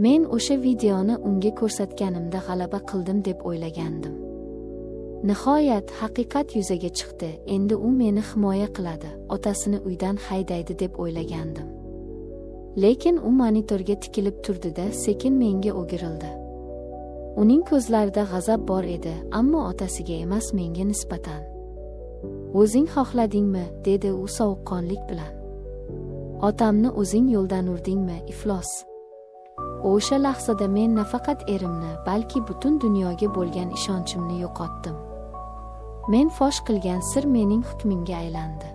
Men o'sha videoni unga ko'rsatganimda g'alaba qildim deb o'ylagandim. Nihoyat haqiqat yuzaga chiqdi. Endi u meni himoya qiladi, otasini uydan haydaydi deb o'ylagandim. Lekin u monitorga tikilib turdi-da, sekin menga o'girildi. Uning ko'zlarida g'azab bor edi, ammo otasiga emas, menga nisbatan. "O'zing xohladingmi?" dedi u sovuqqonlik bilan. "Otamni o'zing yo'ldan urdingmi, iflos?" O'sha lahzada men nafaqat erimni, balki butun dunyoga bo'lgan ishonchimni yo'qotdim. Men fosh qilgan sir mening hukmimga aylandi.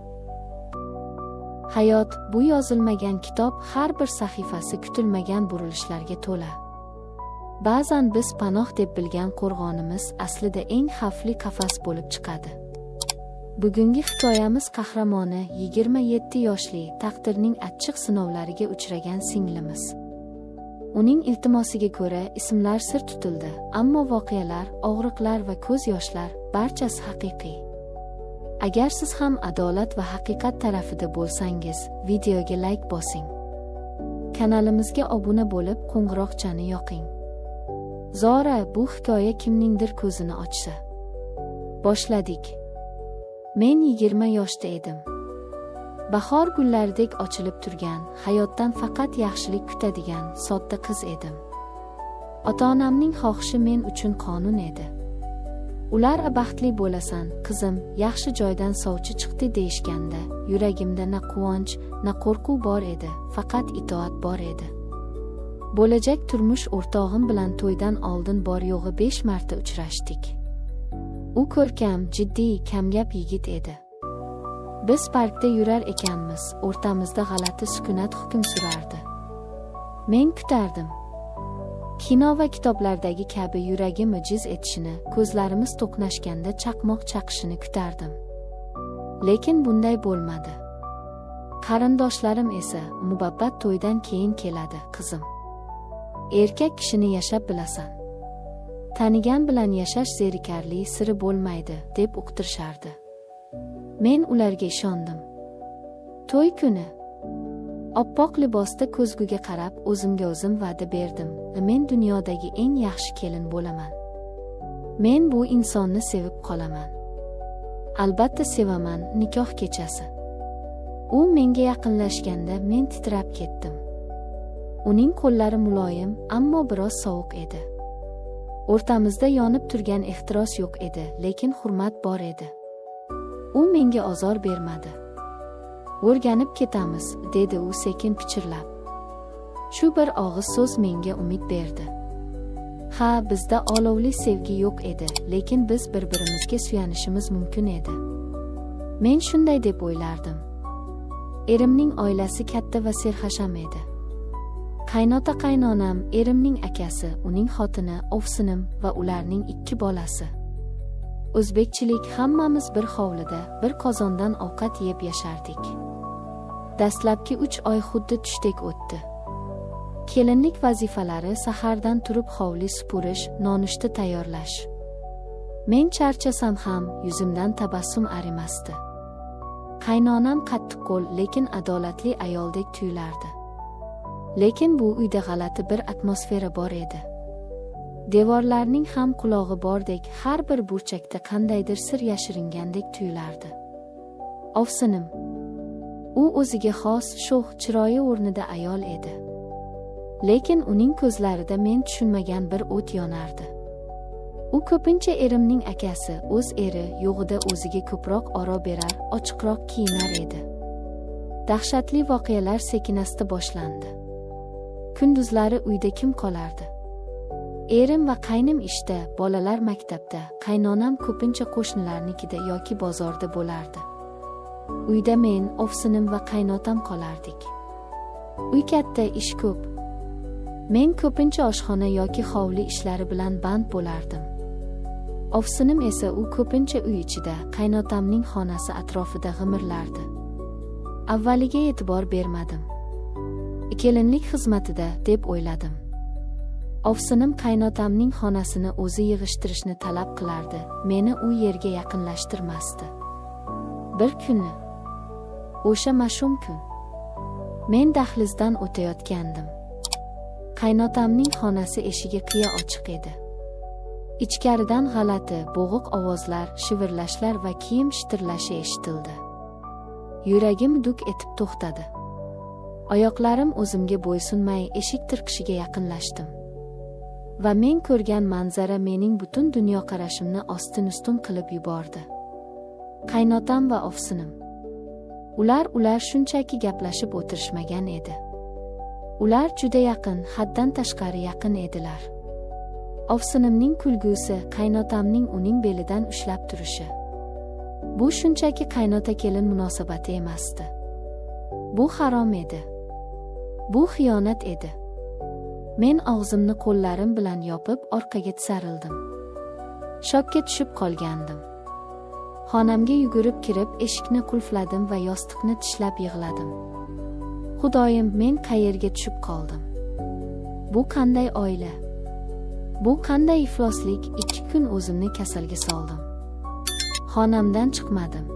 Hayot bu yozilmagan kitob, har bir sahifasi kutilmagan burilishlarga to'la. Ba'zan biz panoh deb bilgan qo'rg'onimiz aslida eng xavfli qafas bo'lib chiqadi. Bugungi hikoyamiz qahramoni 27 yoshli, taqdirning achchiq sinovlariga uchragan singlimiz. Uning iltimosiga ko'ra ismlar sir tutildi, ammo voqealar, og'riqlar va ko'z yoshlar barchasi haqiqiy. Agar siz ham adolat va haqiqat tarafida bo'lsangiz, videoga like bosing. Kanalimizga obuna bo'lib, qo'ng'iroqchani yoqing. Zora bu hikoya kimningdir ko'zini ochsa. Boshladik. Men 20 yoshda edim. Bahor gullaridek ochilib turgan, hayotdan faqat yaxshilik kutadigan sodda qiz edim. Ota-onamning xohishi men uchun qonun edi. Ular "Baxtli bo'lasan, qizim, yaxshi joydan sovchi chiqdi" deyishganda, yuragimda na quvonch, na qo'rquv bor edi, faqat itoat bor edi. Bo'lajak turmush o'rtog'im bilan to'ydan oldin bor yo'g'i 5 marta uchrashdik. U ko'rkam, jiddiy, kamgap yigit edi. Biz parkda yurar ekanmiz, o'rtamizda g'alati sukunat hukm surardi. Men kutardim. Kino va kitoblardagi kabi yuragim jiz etishini, ko'zlarimiz to'qnashganda chaqmoq chaqishini kutardim. Lekin bunday bo'lmadi. Qarindoshlarim esa "Muhabbat to'ydan keyin keladi, qizim. Erkak kishini yashab bilasan. Tanigan bilan yashash zerikarli, siri bo'lmaydi" deb uqtirishardi. Men ularga ishondim. To'y kuni oppoq libosda ko'zguga qarab o'zimga o'zim va'da berdim. Men dunyodagi eng yaxshi kelin bo'laman. Men bu insonni sevib qolaman. Albatta sevaman. Nikoh kechasi. U menga yaqinlashganda men titrab ketdim. Uning qo'llari muloyim, ammo biroz sovuq edi. O'rtamizda yonib turgan ehtiros yo'q edi, lekin hurmat bor edi. U menga ozor bermadi. "O'rganib ketamiz", dedi u sekin pichirlab. Shu bir og'iz so'z menga umid berdi. Ha, bizda olovli sevgi yo'q edi, lekin biz bir-birimizga suyanishimiz mumkin edi. Men shunday deb o'ylardim. Erimning oilasi katta va serhasham edi. Qaynota-qaynonam, erimning akasi, uning xotini, ovsinim va ularning 2 bolasi. O'zbekchilik, hammamiz bir hovlida, bir qozondan ovqat yeb yashardik. Dastlabki 3 oy xuddi tushdek o'tdi. Kelinlik vazifalari sahardan turib hovli supurish, nonushta tayyorlash. Men charchasam ham yuzimdan tabassum arimasdi. Qaynonam qattiqqo'l, lekin adolatli ayoldek tuyulardi. Lekin bu uyda g'alati bir atmosfera bor edi. Devorlarning ham qulog'i bordek, har bir burchakda qandaydir sir yashiringandek tuyulardi. Ovsinim. U o'ziga xos, sho'x, chiroyi o'rnida ayol edi. Lekin uning ko'zlarida men tushunmagan bir o't yonardi. U ko'pincha erimning akasi, o'z eri yo'g'ida o'ziga ko'proq oro berar, ochiqroq kiyinar edi. Dahshatli voqealar sekinasta boshlandi. Kunduzlari uyda kim qolardi? Erim va qaynim ishda, bolalar maktabda, qaynonam ko'pincha qo'shnilarnikida yoki bozorda bo'lardi. Uyda men, ovsinim va qaynotam qolardik. Uy katta, ish ko'p. Men ko'pincha oshxona yoki hovli ishlari bilan band bo'lardim. Ovsinim esa u ko'pincha uy ichida, qaynotamning xonasi atrofida g'imirlardi. Avvaliga e'tibor bermadim. Kelinlik xizmatida deb o'yladim. Ovsinim qaynotamning xonasini o'zi yig'ishtirishni talab qilardi, meni u yerga yaqinlashtirmasdi. Bir kuni, o'sha mash'um kun, men dahlizdan o'tayotgandim. Qaynotamning xonasi eshigi qiya ochiq edi. Ichkaridan g'alati, bo'g'iq ovozlar, shivirlashlar va kiyim shitirlashi eshitildi. Yuragim duk etib to'xtadi. Oyoqlarim o'zimga bo'ysunmay eshik tirqishiga yaqinlashdim. Va men ko'rgan manzara mening butun dunyoqarashimni ostin-ustun qilib yubordi. Qaynotam va ovsinim. Ular shunchaki gaplashib o'tirishmagan edi. Ular juda yaqin, haddan tashqari yaqin edilar. Ovsinimning kulgusi, qaynotamning uning belidan ushlab turishi. Bu shunchaki qaynota kelin munosabati emasdi. Bu harom edi. Bu xiyonat edi. Men og'zimni qo'llarim bilan yopib orqaga tisarildim. Shokka tushib qolgandim. Xonamga yugurib kirib, eshikni qulfladim va yostiqni tishlab yig'ladim. Xudoyim, men qayerga tushib qoldim? Bu qanday oila? Bu qanday ifloslik? 2 kun o'zimni kasalga soldim. Xonamdan chiqmadim.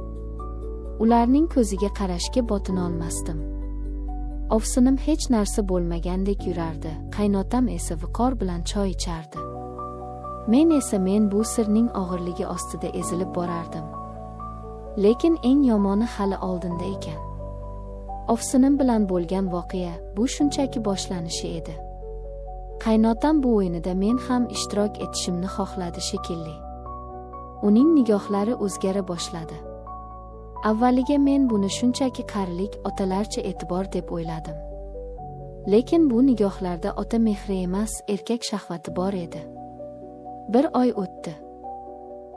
Ularning ko'ziga qarashga botina olmasdim. Ovsinim hech narsa bo'lmagandek yurardi, qaynotam esa viqor bilan choy ichardi. Men bu sirning og'irligi ostida ezilib borardim. Lekin eng yomoni hali oldinda ekan. Ovsinim bilan bo'lgan voqea bu shunchaki boshlanishi edi. Qaynotam bu o'yinida men ham ishtirok etishimni xohladi shekilli. Uning nigohlari o'zgara boshladi. Avvaliga men buni shunchaki qarilik, otalarcha e'tibor deb o'yladim. Lekin bu nigohlarda ota mehri emas, erkak shahvati bor edi. Bir oy o'tdi.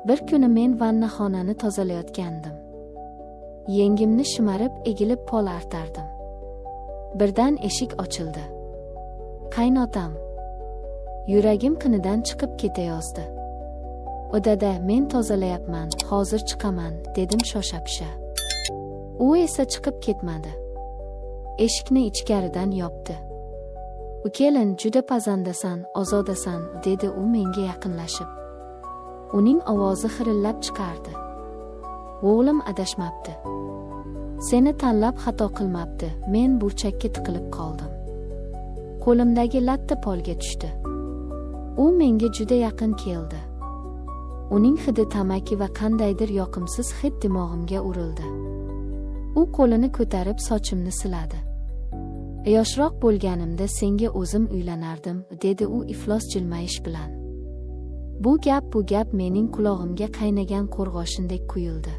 Bir kuni men vannaxonani tozalayotgandim. Yengimni shimarib, egilib pol artardim. Birdan eshik ochildi. Qaynotam. Yuragim qinidan chiqib ketayozdi. Odada, men tozalayapman, hozir chiqaman, dedim shosha-pisha. U esa chiqib ketmadi. Eshikni ichkaridan yopdi. U kelin, juda pazandasan, ozodasan, dedi u menga yaqinlashib. Uning ovozi xirillab chiqardi. O'g'lim adashmabdi. Seni tanlab xato qilmabdi. Men burchakka tiqilib qoldim. Qo'limdagi latta polga tushdi. U menga juda yaqin keldi. Uning hidi tamaki va qandaydir yoqimsiz hid dimog'imga urildi. U qo'lini ko'tarib sochimni siladi. Yoshroq bo'lganimda senga o'zim uylanardim, dedi u iflos jilmayish bilan. Bu gap mening qulog'imga qaynagan qo'rg'oshindek quyildi.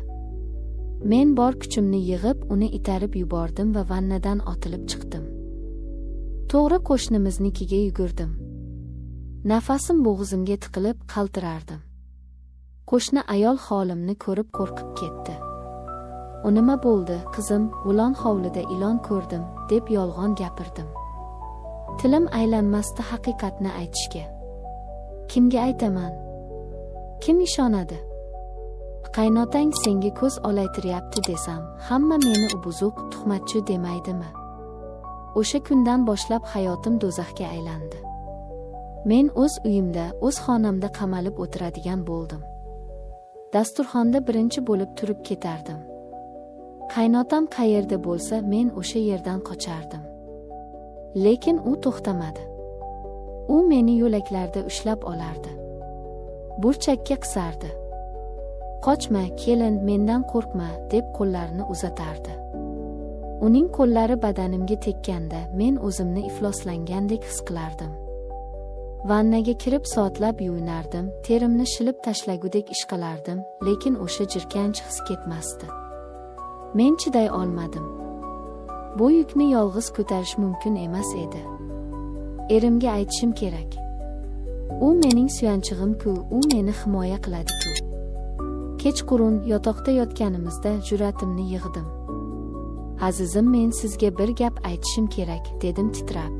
Men bor kuchimni yig'ib uni itarib yubordim va vannadan otilib chiqdim. To'g'ri qo'shnimiznikiga yugurdim. Nafasim bo'g'zimga tiqilib qaltirardim. Qo'shni ayol holimni ko'rib qo'rqib ketdi. "U nima bo'ldi, qizim? G'ulon hovlida ilon ko'rdim", deb yolg'on gapirdim. Tilim aylanmasdi haqiqatni aytishga. Kimga aytaman? Kim ishonadi? Qaynotang senga ko'z olaytiryapti desam, hamma meni buzuq, tuhmatchi demaydimi? O'sha kundan boshlab hayotim do'zaxga aylandi. Men o'z uyimda, o'z xonamda qamalib o'tiradigan bo'ldim. Dasturxonda birinchi bo'lib turib ketardim. Qaynotam qayerda bo'lsa, men o'sha yerdan qochardim. Lekin u to'xtamadi. U meni yo'laklarda ushlab olardi. Burchakka qisardi. "Qochma, kelin, mendan qo'rqma", deb qo'llarini uzatardi. Uning qo'llari badanimga tekkanda men o'zimni ifloslangandek his qilardim. Vannaga kirib soatlab yuvinardim, terimni shilib tashlagudek ishqalardim, lekin o'sha jirkanch his ketmasdi. Men chiday olmadim. Bu yukni yolg'iz ko'tarish mumkin emas edi. Erimga aytishim kerak. U mening suyanchig'im-ku, u meni himoya qiladi-ku. Kechqurun yotoqda yotganimizda jur'atimni yig'dim. "Azizim, men sizga bir gap aytishim kerak", dedim titrab.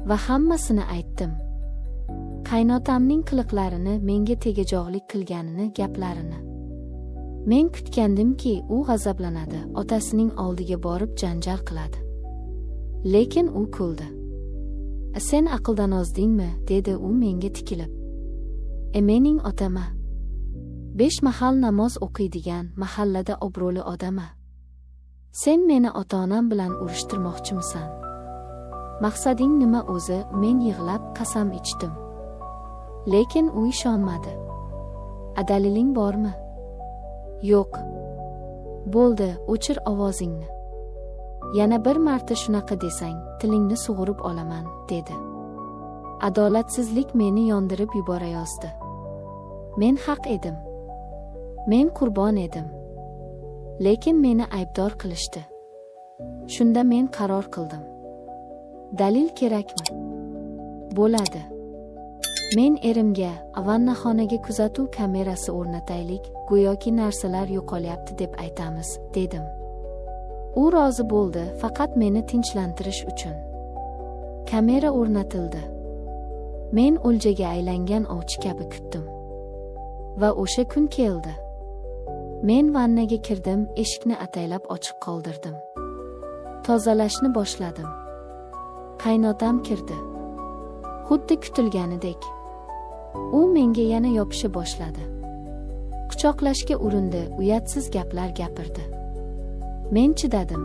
Va hammasini aytdim. Qaynotamning qiliqlarini, menga tegajog'lik qilganini, gaplarini. Men kutgandimki, u g'azablanadi, otasining oldiga borib janjal qiladi. Lekin u kuldi. "Sen aqldan ozdingmi?" dedi u menga tikilib. Mening otama. 5 mahal namoz o'qiydigan, mahallada obro'li odama. Sen meni ota-onam bilan urushtirmoqchimisan? Maqsading nima o'zi? Men yig'lab qasam ichdim. Lekin u ishonmadi. Daliling bormi? Yo'q. Bo'ldi, o'chir ovozingni. Yana bir marta shunaqa desang, tilingni sug'urib olaman, dedi. Adolatsizlik meni yondirib yuborayozdi. Men haq edim. Men qurbon edim. Lekin meni aybdor qilishdi. Shunda men qaror qildim. Dalil kerakmi? Bo'ladi. Men erimga vannaxonaga kuzatuv kamerasi o'rnataylik, go'yoki narsalar yo'qolyapti deb aytamiz, dedim. U rozi bo'ldi, faqat meni tinchlantirish uchun. Kamera o'rnatildi. Men o'ljaga aylangan ovchi kabi kutdim. Va o'sha kun keldi. Men vannaga kirdim, eshikni ataylab ochiq qoldirdim. Tozalashni boshladim. Qaynotam kirdi. Xuddi kutilganidek. U menga yana yopisha boshladi. Quchoqlashga urindi, uyatsiz gaplar gapirdi. Men chidadim.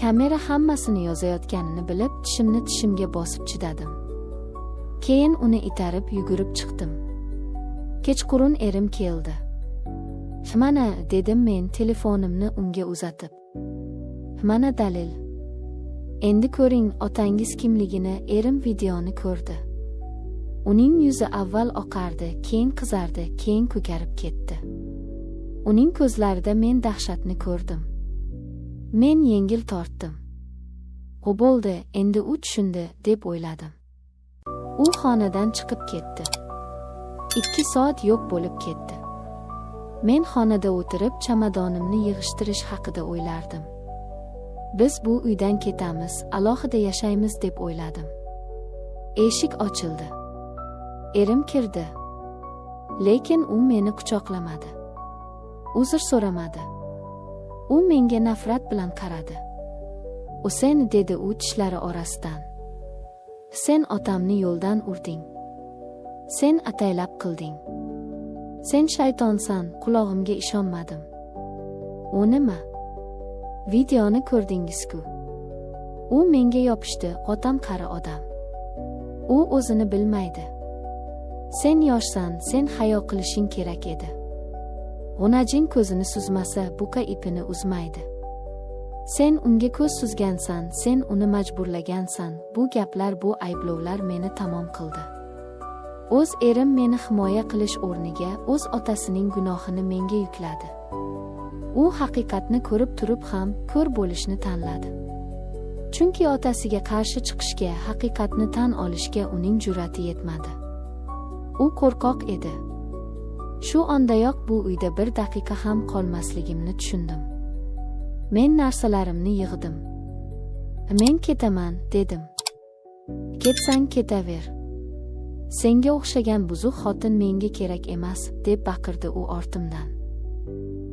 Kamera hammasini yozayotganini bilib, tishimni tishimga bosib chidadim. Keyin uni itarib yugurib chiqdim. Kechqurun erim keldi. "Mana", dedim men telefonimni unga uzatib. "Mana dalil. Endi ko'ring otangiz kimligini." Erim videoni ko'rdi. Uning yuzi avval oqardi, keyin qizardi, keyin ko'karib ketdi. Uning ko'zlarida men dahshatni ko'rdim. Men yengil tortdim. "O bo'ldi, endi u tushundi", deb o'yladim. U xonadan chiqib ketdi. 2 soat yo'q bo'lib ketdi. Men xonada o'tirib chamadonimni yig'ishtirish haqida o'ylardim. Biz bu uydan ketamiz, alohida yashaymiz deb o'yladim. Eshik ochildi. Erim kirdi. Lekin u meni quchoqlamadi. Uzr so'ramadi. U menga nafrat bilan qaradi. "Sen", dedi u tishlari orasidan. "Sen otamni yo'ldan urding. Sen ataylab qilding. Sen shaytonsan", qulog'imga ishonmadim. "U nima? Videoni ko'rdingiz-ku?" U menga yopishdi, "Otam qari odam. U o'zini bilmaydi. Sen yoshsan, sen hayo qilishing kerak edi. G'unajin ko'zini suzmasa, buqa ipini uzmaydi. Sen unga ko'z suzgansan, sen uni majburlagansan." Bu gaplar, bu ayblovlar meni tamom qildi. O'z erim meni himoya qilish o'rniga o'z otasining gunohini menga yukladi. U haqiqatni ko'rib turib ham ko'r bo'lishni tanladi. Chunki otasiga qarshi chiqishga, haqiqatni tan olishga uning jur'ati yetmadi. U qo'rqoq edi. Shu ondayoq bu uyda bir daqiqa ham qolmasligimni tushundim. Men narsalarimni yig'dim. "Men ketaman", dedim. "Ketsang ketaver. Senga o'xshagan buzuq xotin menga kerak emas", deb baqirdi u ortimdan.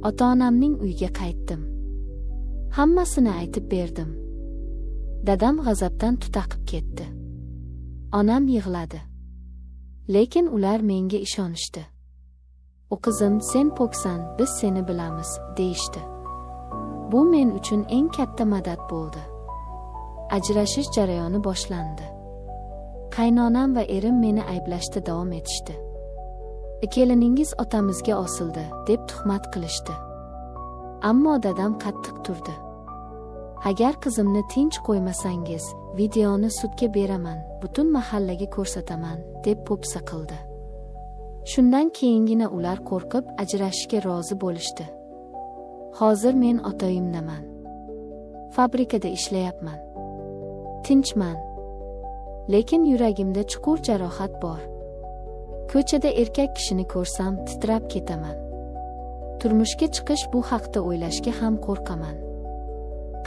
Ota-onamning uyiga qaytdim. Hammasini aytib berdim. Dadam g'azabdan tutaqib ketdi. Onam yig'ladi. Lekin ular menga ishonishdi. "O qizim, sen poksan, biz seni bilamiz", deyishdi. Bu men uchun eng katta madad bo'ldi. Ajrashish jarayoni boshlandi. Qaynonam va erim meni ayblashda davom etishdi. "Keliningiz otamizga osildi", deb tuhmat qilishdi. Ammo dadam qattiq turdi. "Agar qizimni tinch qo'ymasangiz, videoni sudga beraman, butun mahallaga ko'rsataman", deb po'pisa qildi. Shundan keyingina ular qo'rqib ajrashishga rozi bo'lishdi. Hozir men ota-uyimdaman. Fabrikada ishlayapman. Tinchman. Lekin yuragimda chuqur jarohat bor. Ko'chada erkak kishini ko'rsam titrab ketaman. Turmushga chiqish bu haqda o'ylashga ham qo'rqaman.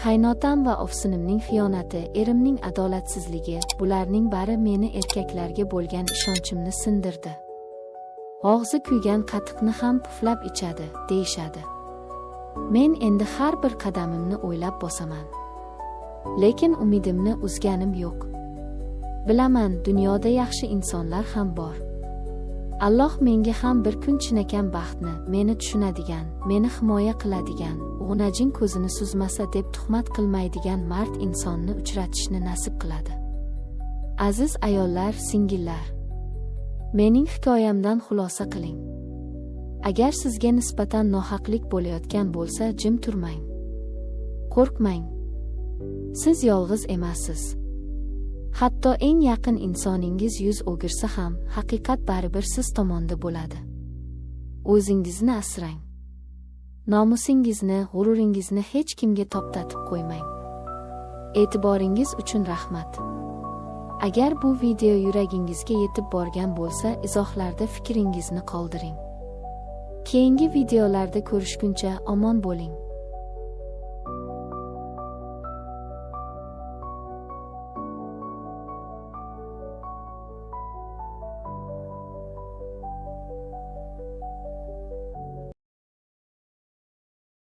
Qaynotam va ovsinimning xiyonati, erimning adolatsizligi, bularning bari meni erkaklarga bo'lgan ishonchimni sindirdi. Og'zi kuygan qatiqni ham puflab ichadi, deyishadi. Men endi har bir qadamimni o'ylab bosaman. Lekin umidimni uzganim yo'q. Bilaman, dunyoda yaxshi insonlar ham bor. Alloh menga ham bir kun chinakam baxtni, meni tushunadigan, meni himoya qiladigan g'unajin ko'zini suzmasa deb tuhmat qilmaydigan mard insonni uchratishni nasib qiladi. Aziz ayollar, singillar, mening hikoyamdan xulosa qiling. Agar sizga nisbatan nohaqlik bo'layotgan bo'lsa, jim turmang. Qo'rqmang. Siz yolg'iz emassiz. Hatto eng yaqin insoningiz yuz o'girsa ham, haqiqat baribir siz tomonda bo'ladi. O'zingizni asrang. Nomusingizni, g'ururingizni hech kimga toptatib qo'ymang. E'tiboringiz uchun rahmat. Agar bu video yuragingizga yetib borgan bo'lsa, izohlarda fikringizni qoldiring. Keyingi videolarda ko'rishguncha omon bo'ling.